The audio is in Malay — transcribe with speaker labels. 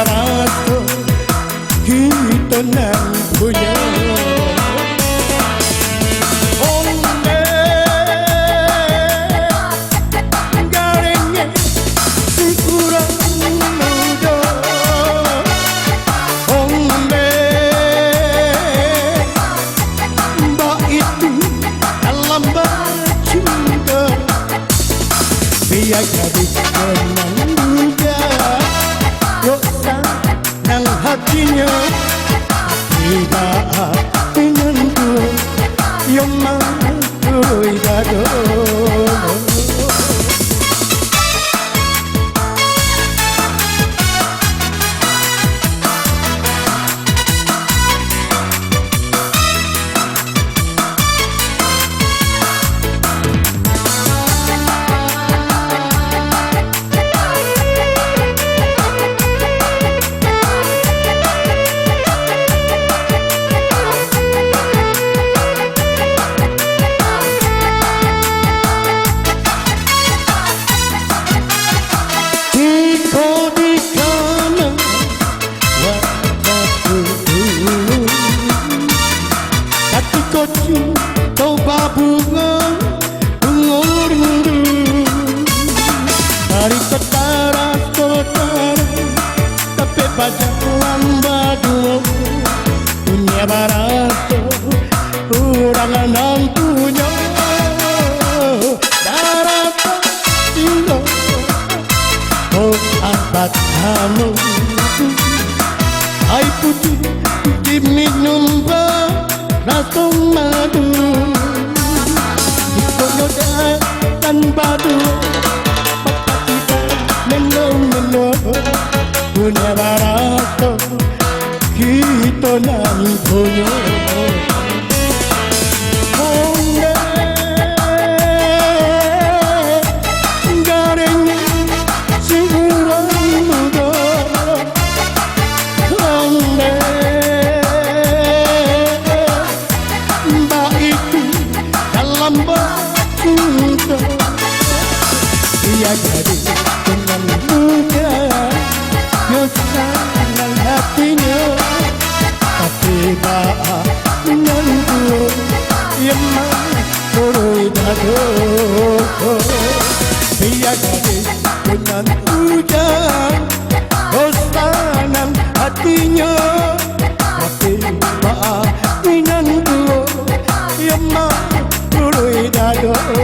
Speaker 1: barato kita nang punya onde garengnya si kurang muda onde mbak itu dalam bercinta biar jadi kenang muda dosa nang hatinya tidak menyentuh yang mampu dado. Coba bunga rindu dari kotara tapi pajak lambadu punya barato urangan nantunya darata tinggal oh abad kamu ai putih diminum rasong madu dikonyoda dan badu papa kita menung punya barato kita nang punya onde gareng si kurang muda onde cinta ia jadi dengan mudah dosa dalam hatinya tapi tak menyentuh yang mampu dado ia jadi dengan mudah dosa dalam hatinya tapi tak menyentuh yang mampu dado.